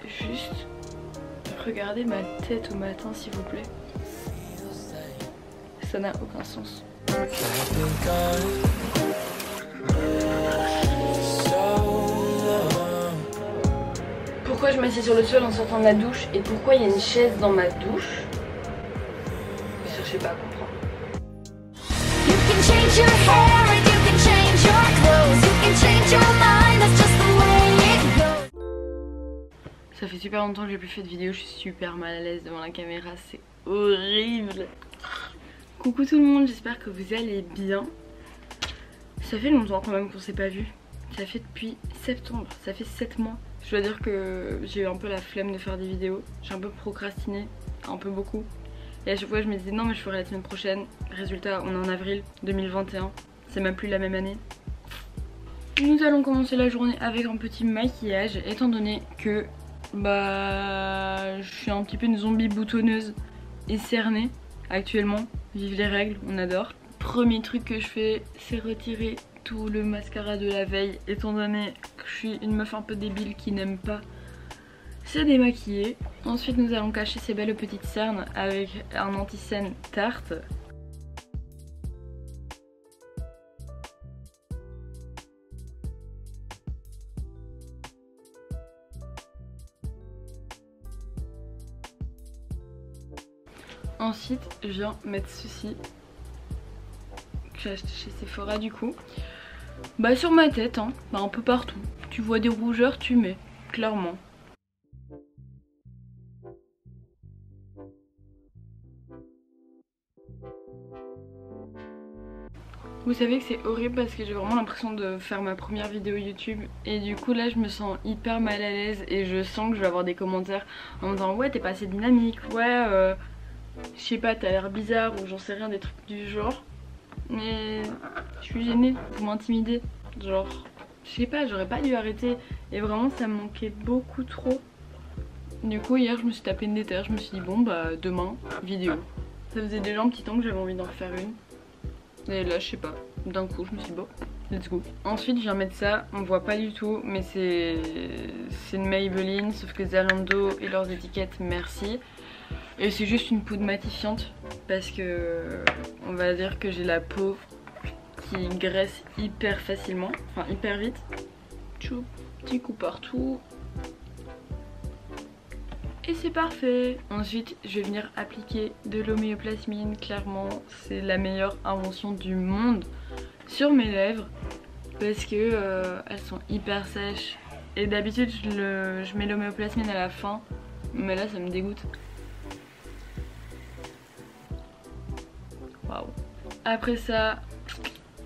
Juste regardez ma tête au matin s'il vous plaît. Ça n'a aucun sens. Pourquoi je m'assieds sur le sol en sortant de la douche et pourquoi il y a une chaise dans ma douche? Ne cherchez pas à comprendre. Ça fait super longtemps que j'ai plus fait de vidéo, je suis super mal à l'aise devant la caméra, c'est horrible. Coucou tout le monde, j'espère que vous allez bien. Ça fait longtemps quand même qu'on s'est pas vu. Ça fait depuis septembre, ça fait 7 mois. Je dois dire que j'ai eu un peu la flemme de faire des vidéos. J'ai un peu procrastiné, un peu beaucoup. Et à chaque fois je me disais non mais je ferai la semaine prochaine. Résultat, on est en avril 2021, c'est même plus la même année. Nous allons commencer la journée avec un petit maquillage étant donné que je suis un petit peu une zombie boutonneuse et cernée actuellement. Vive les règles, on adore. Premier truc que je fais, c'est retirer tout le mascara de la veille, étant donné que je suis une meuf un peu débile qui n'aime pas se démaquiller. Ensuite nous allons cacher ces belles petites cernes avec un anti-cerne Tarte. Ensuite je viens mettre ceci que j'ai acheté chez Sephora du coup. Sur ma tête, hein, un peu partout. Tu vois des rougeurs, tu mets, clairement. Vous savez que c'est horrible parce que j'ai vraiment l'impression de faire ma première vidéo YouTube. Et du coup là je me sens hyper mal à l'aise et je sens que je vais avoir des commentaires en me disant ouais t'es pas assez dynamique, ouais je sais pas t'as l'air bizarre ou j'en sais rien, des trucs du genre. Mais je suis gênée, vous m'intimidez. Genre, je sais pas, j'aurais pas dû arrêter. Et vraiment ça me manquait beaucoup trop. Du coup hier je me suis tapé une déterre, je me suis dit bon demain, vidéo. Ça faisait déjà un petit temps que j'avais envie d'en refaire une. Et là je sais pas, d'un coup je me suis dit bon, let's go. Ensuite je viens mettre ça, on voit pas du tout mais c'est une Maybelline, sauf que Zalando et leurs étiquettes merci. Et c'est juste une poudre matifiante parce que on va dire que j'ai la peau qui graisse hyper facilement, enfin hyper vite. Tchou, petit coup partout. Et c'est parfait. Ensuite je vais venir appliquer de l'homéoplasmine, clairement c'est la meilleure invention du monde sur mes lèvres parce que elles sont hyper sèches. Et d'habitude je mets l'homéoplasmine à la fin mais là ça me dégoûte. Waouh. Après ça,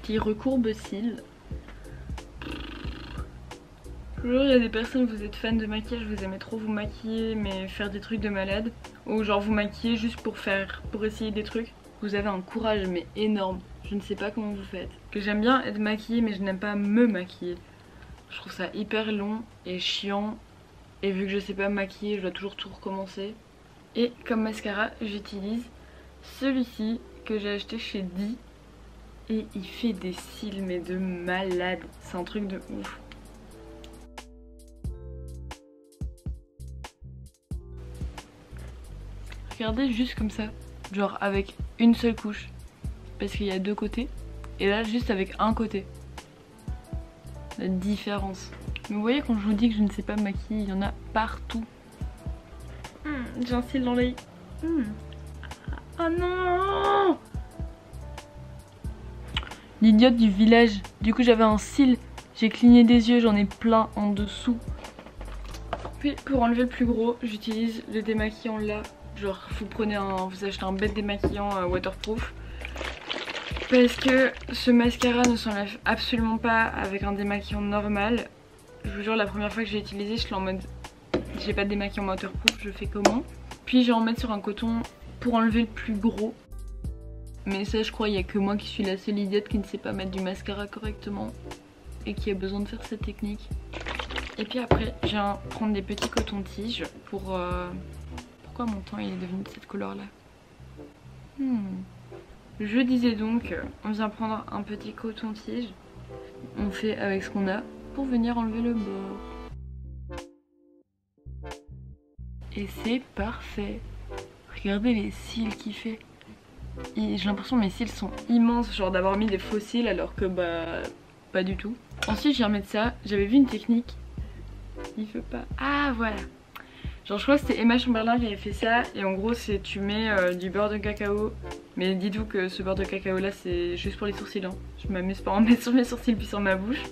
petit recourbe-cils. Toujours il y a des personnes, vous êtes fan de maquillage, vous aimez trop vous maquiller mais faire des trucs de malade. Ou genre vous maquiller juste pour essayer des trucs. Vous avez un courage mais énorme. Je ne sais pas comment vous faites. Que j'aime bien être maquillée mais je n'aime pas me maquiller. Je trouve ça hyper long et chiant. Et vu que je sais pas me maquiller, je dois toujours tout recommencer. Et comme mascara, j'utilise celui-ci que j'ai acheté chez Di. Et il fait des cils mais de malade. C'est un truc de ouf. Regardez juste comme ça. Genre avec une seule couche. Parce qu'il y a deux côtés. Et là juste avec un côté. La différence. Mais vous voyez quand je vous dis que je ne sais pas me maquiller, il y en a partout. J'ai un cil dans l'œil. Oh non! L'idiote du village. Du coup j'avais un cil. J'ai cligné des yeux, j'en ai plein en dessous. Puis pour enlever le plus gros, j'utilise le démaquillant là. Genre vous achetez un bête démaquillant waterproof. Parce que ce mascara ne s'enlève absolument pas avec un démaquillant normal. Je vous jure la première fois que j'ai utilisé, je suis en mode j'ai pas de démaquillant waterproof, je fais comment? Puis je vais en mettre sur un coton pour enlever le plus gros. Mais ça je crois il n'y a que moi qui suis la seule idiote qui ne sait pas mettre du mascara correctement. Et qui a besoin de faire cette technique. Et puis après je viens prendre des petits cotons-tiges pour... Pourquoi mon teint il est devenu de cette couleur là? Je disais donc, on vient prendre un petit coton-tige. On fait avec ce qu'on a pour venir enlever le bord. Et c'est parfait. Regardez les cils qu'il fait. J'ai l'impression que mes cils sont immenses, genre d'avoir mis des faux cils alors que bah pas du tout. Ensuite je viens mettre ça, j'avais vu une technique. Il veut pas. Ah voilà. Genre je crois que c'était Emma Chamberlain qui avait fait ça. Et en gros c'est tu mets du beurre de cacao. Mais dites-vous que ce beurre de cacao là c'est juste pour les sourcils hein. Je m'amuse pas à en mettre sur mes sourcils puis sur ma bouche.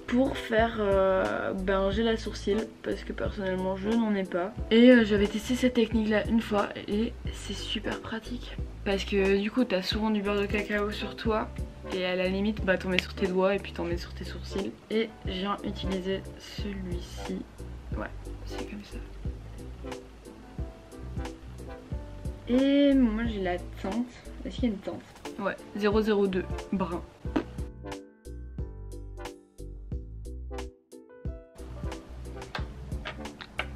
Pour faire un gel à sourcils parce que personnellement je n'en ai pas. Et j'avais testé cette technique là une fois et c'est super pratique. Parce que du coup t'as souvent du beurre de cacao sur toi. Et à la limite bah t'en mets sur tes doigts et puis t'en mets sur tes sourcils. Et je viens utiliser celui-ci. Ouais, c'est comme ça. Et moi j'ai la teinte. Est-ce qu'il y a une teinte? Ouais, 002 brun.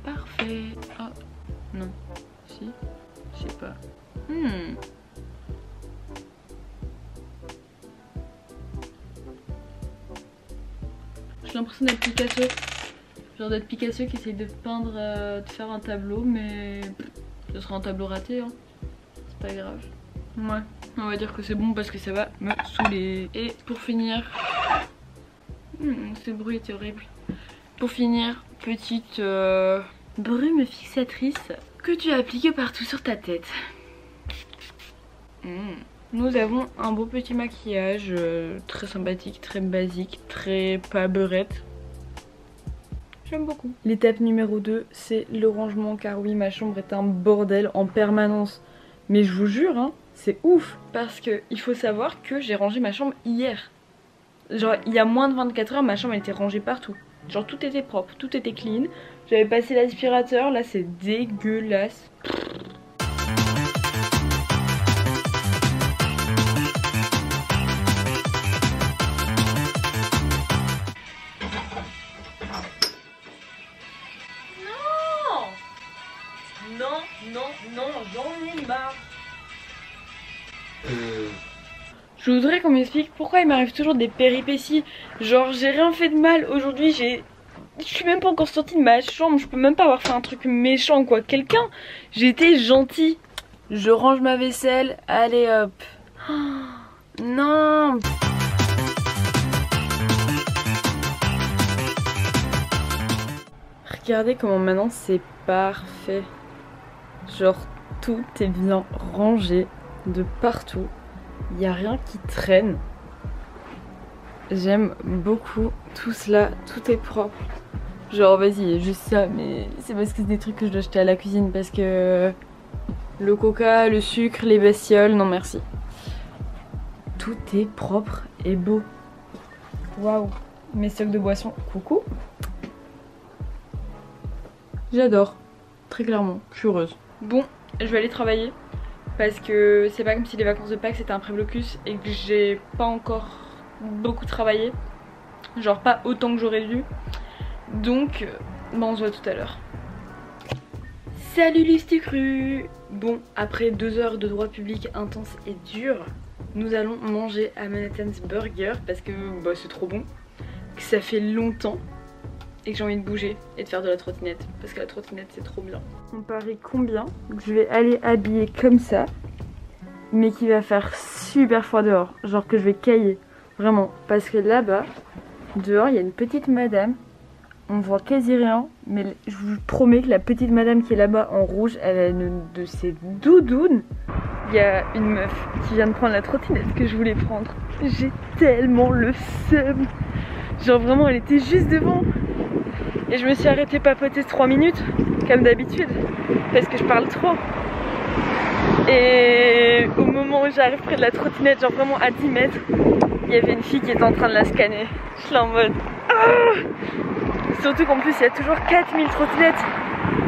Parfait. Oh non, si, je sais pas. J'ai l'impression d'être Picasso. Genre d'être Picasso qui essaye de peindre, de faire un tableau, mais ce sera un tableau raté, hein. C'est pas grave. Ouais, on va dire que c'est bon parce que ça va me saouler. Et pour finir, ce bruit était horrible. Pour finir, petite brume fixatrice que tu as appliquée partout sur ta tête. Nous avons un beau petit maquillage très sympathique, très basique, très pas beurette. J'aime beaucoup. L'étape numéro 2, c'est le rangement car oui, ma chambre est un bordel en permanence. Mais je vous jure, hein, c'est ouf parce que il faut savoir que j'ai rangé ma chambre hier. Genre il y a moins de 24 heures, ma chambre était rangée partout. Genre tout était propre, tout était clean. J'avais passé l'aspirateur, là c'est dégueulasse. Non, j'en ai marre. Je voudrais qu'on m'explique pourquoi il m'arrive toujours des péripéties. Genre j'ai rien fait de mal aujourd'hui, je suis même pas encore sortie de ma chambre, je peux même pas avoir fait un truc méchant quoi. Quelqu'un, j'ai été gentille. Je range ma vaisselle, allez hop. Oh, non. Regardez comment maintenant c'est parfait. Genre tout est bien rangé de partout. Il n'y a rien qui traîne. J'aime beaucoup tout cela, tout est propre. Genre vas-y, juste ça, mais c'est parce que c'est des trucs que je dois acheter à la cuisine parce que le coca, le sucre, les bestioles, non merci. Tout est propre et beau. Waouh, mes stocks de boissons, coucou. J'adore, très clairement, je suis heureuse. Bon, je vais aller travailler parce que c'est pas comme si les vacances de Pâques c'était un pré-blocus et que j'ai pas encore beaucoup travaillé. Genre pas autant que j'aurais dû. Donc, bah on se voit tout à l'heure. Salut les cru. Bon, après 2 heures de droit public intense et dur, nous allons manger à Manhattan's Burger parce que bah, c'est trop bon, que ça fait longtemps et que j'ai envie de bouger et de faire de la trottinette parce que la trottinette c'est trop bien. On parie combien que je vais aller habiller comme ça mais qu'il va faire super froid dehors, genre que je vais cailler vraiment parce que là-bas dehors il y a une petite madame, on voit quasi rien mais je vous promets que la petite madame qui est là-bas en rouge elle a une de ses doudounes. Il y a une meuf qui vient de prendre la trottinette que je voulais prendre, j'ai tellement le seum, genre vraiment elle était juste devant. Et je me suis arrêtée papoter 3 minutes, comme d'habitude, parce que je parle trop. Et au moment où j'arrive près de la trottinette, genre vraiment à 10 mètres, il y avait une fille qui était en train de la scanner. Je suis là en mode... Ah, surtout qu'en plus, il y a toujours 4000 trottinettes.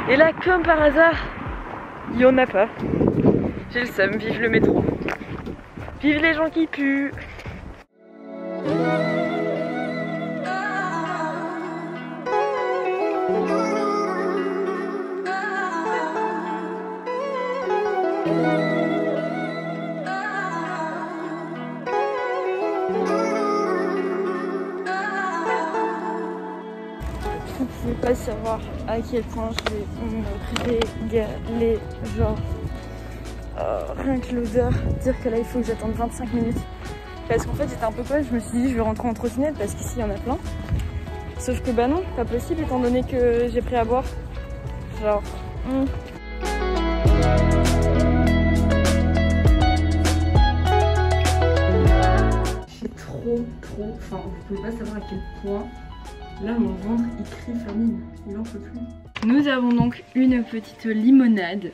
Et là, comme par hasard, il n'y en a pas. J'ai le seum, vive le métro. Vive les gens qui puent. pas savoir à quel point je vais me régaler, genre rien que l'odeur, dire que là il faut que j'attende 25 minutes. Parce qu'en fait j'étais un peu folle, je me suis dit je vais rentrer en trottinette parce qu'ici il y en a plein. Sauf que bah non, pas possible étant donné que j'ai pris à boire. Genre... J'ai trop faim, vous pouvez pas savoir à quel point là mon ventre il crie famine, il en peut plus. Nous avons donc une petite limonade.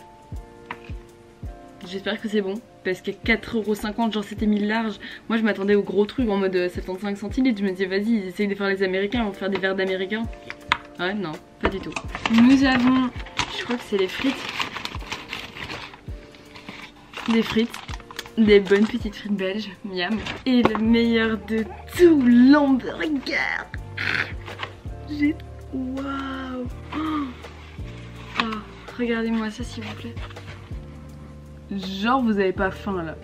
J'espère que c'est bon parce qu'à 4,50 €, genre c'était mis large. Moi je m'attendais au gros truc en mode 75 centilitres. Je me disais vas-y ils essayent de faire les américains, ils vont faire des verres d'américains. Ouais non, pas du tout. Nous avons, je crois que c'est les frites. Des frites. Des bonnes petites frites belges, miam. Et le meilleur de tout, l'hamburger. J'ai... Waouh. Oh, regardez-moi ça s'il vous plaît. Genre vous avez pas faim là.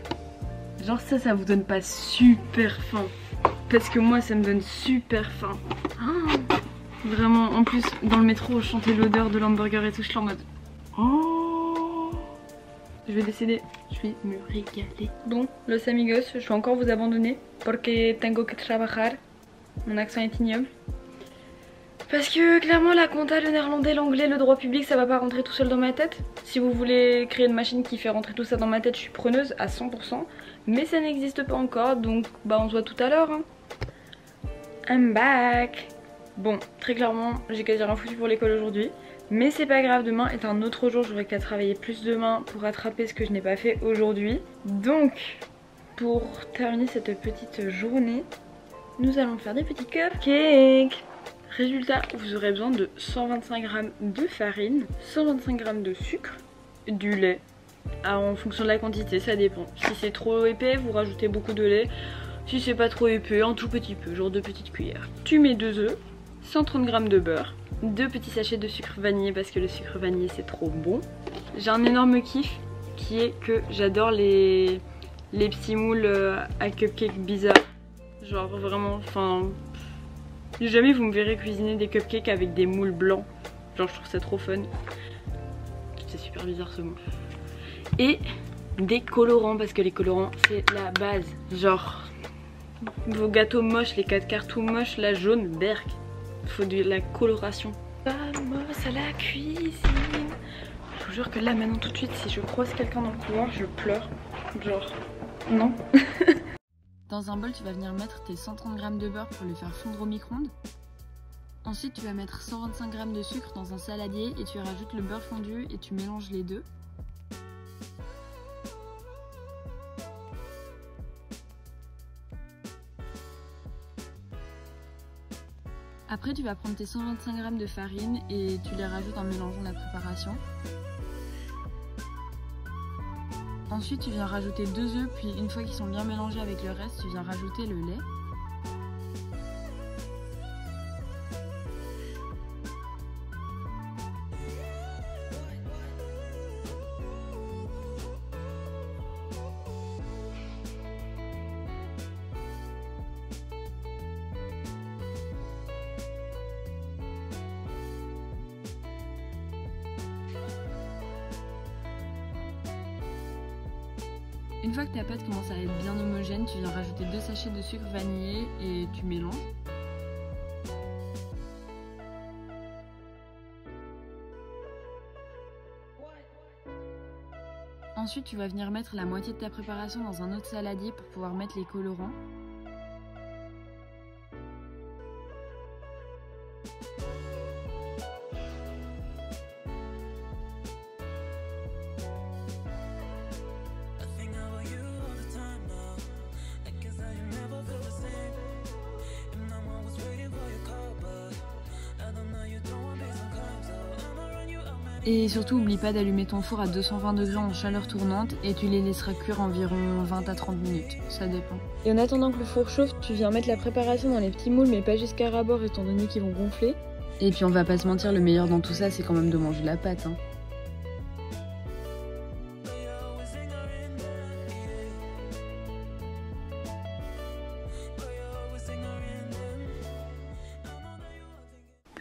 Genre ça vous donne pas super faim. Parce que moi ça me donne super faim. Oh, vraiment, en plus dans le métro je chantais l'odeur de l'hamburger et tout, je suis en mode... Oh, je vais décéder, je vais me régaler. Bon, los amigos, je vais encore vous abandonner. Porque tengo que trabajar. Mon accent est ignoble. Parce que clairement la compta, le néerlandais, l'anglais, le droit public, ça va pas rentrer tout seul dans ma tête. Si vous voulez créer une machine qui fait rentrer tout ça dans ma tête, je suis preneuse à 100%. Mais ça n'existe pas encore, donc bah on se voit tout à l'heure. Hein. I'm back. Bon, très clairement, j'ai quasi rien foutu pour l'école aujourd'hui. Mais c'est pas grave, demain est un autre jour, j'aurai qu'à travailler plus demain pour rattraper ce que je n'ai pas fait aujourd'hui. Donc, pour terminer cette petite journée, nous allons faire des petits cupcakes. Résultat, vous aurez besoin de 125 g de farine, 125 g de sucre, du lait. Alors, en fonction de la quantité, ça dépend. Si c'est trop épais, vous rajoutez beaucoup de lait. Si c'est pas trop épais, un tout petit peu, genre 2 petites cuillères. Tu mets 2 œufs, 130 g de beurre, 2 petits sachets de sucre vanillé parce que le sucre vanillé c'est trop bon. J'ai un énorme kiff qui est que j'adore les petits moules à cupcakes bizarres. Genre vraiment, enfin... Jamais vous me verrez cuisiner des cupcakes avec des moules blancs. Genre je trouve ça trop fun. C'est super bizarre ce mot. Et des colorants parce que les colorants c'est la base. Genre vos gâteaux moches, les 4 quarts tout moches, la jaune, berk. Il faut de la coloration. Vamos à la cuisine. Je vous jure que là maintenant tout de suite si je croise quelqu'un dans le couloir je pleure. Genre non. Dans un bol, tu vas venir mettre tes 130 g de beurre pour le faire fondre au micro-ondes. Ensuite, tu vas mettre 125 g de sucre dans un saladier et tu rajoutes le beurre fondu et tu mélanges les deux. Après, tu vas prendre tes 125 g de farine et tu les rajoutes en mélangeant la préparation. Ensuite tu viens rajouter 2 œufs, puis une fois qu'ils sont bien mélangés avec le reste, tu viens rajouter le lait. Une fois que ta pâte commence à être bien homogène, tu viens rajouter 2 sachets de sucre vanillé et tu mélanges. Ensuite, tu vas venir mettre la moitié de ta préparation dans un autre saladier pour pouvoir mettre les colorants. Et surtout, oublie pas d'allumer ton four à 220 degrés en chaleur tournante et tu les laisseras cuire environ 20 à 30 minutes, ça dépend. Et en attendant que le four chauffe, tu viens mettre la préparation dans les petits moules mais pas jusqu'à ras-bord étant donné qu'ils vont gonfler. Et puis on va pas se mentir, le meilleur dans tout ça c'est quand même de manger la pâte. Hein.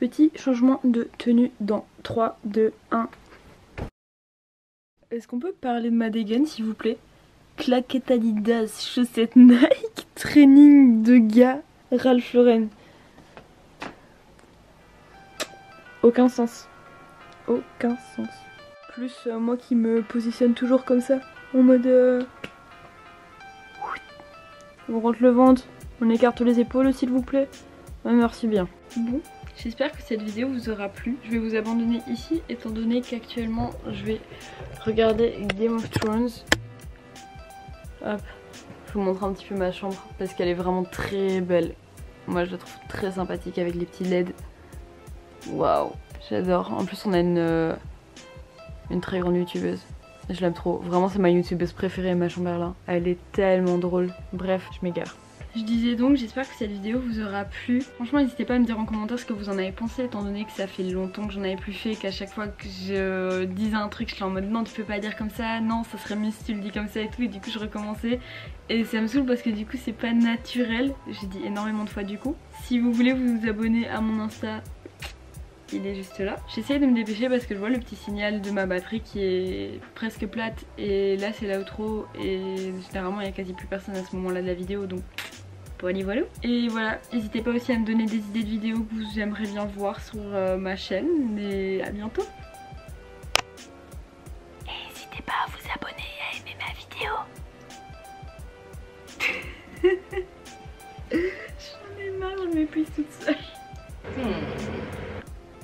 Petit changement de tenue dans 3, 2, 1. Est-ce qu'on peut parler de ma dégaine s'il vous plaît? Claquettes Adidas, chaussettes Nike, training de gars, Ralph Lauren. Aucun sens. Aucun sens. Plus moi qui me positionne toujours comme ça, en mode... On rentre le ventre, on écarte les épaules s'il vous plaît. Ouais, merci bien. Bon, j'espère que cette vidéo vous aura plu. Je vais vous abandonner ici étant donné qu'actuellement je vais regarder Game of Thrones. Hop, je vous montre un petit peu ma chambre parce qu'elle est vraiment très belle. Moi je la trouve très sympathique avec les petits LED. Waouh, j'adore. En plus on a une très grande youtubeuse. Je l'aime trop. Vraiment c'est ma youtubeuse préférée, ma Chamberlain. Elle est tellement drôle. Bref, je m'égare. Je disais donc, j'espère que cette vidéo vous aura plu. Franchement n'hésitez pas à me dire en commentaire ce que vous en avez pensé, étant donné que ça fait longtemps que j'en avais plus fait, qu'à chaque fois que je disais un truc je suis en mode non tu peux pas dire comme ça, non ça serait mieux si tu le dis comme ça et tout, et du coup je recommençais et ça me saoule parce que du coup c'est pas naturel. J'ai dit énormément de fois du coup. Si vous voulez vous abonner à mon Insta, il est juste là. J'essaye de me dépêcher parce que je vois le petit signal de ma batterie qui est presque plate et là c'est l'outro et généralement il n'y a quasi plus personne à ce moment là de la vidéo donc voilà. Et voilà, n'hésitez pas aussi à me donner des idées de vidéos que vous aimeriez bien voir sur ma chaîne, et à bientôt. Et n'hésitez pas à vous abonner et à aimer ma vidéo. J'en ai marre, je m'épuise toute seule.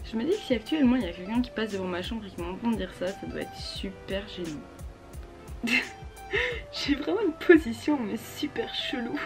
Je me dis que si actuellement il y a quelqu'un qui passe devant ma chambre et qui m'entend dire ça, ça doit être super gênant. J'ai vraiment une position mais super chelou.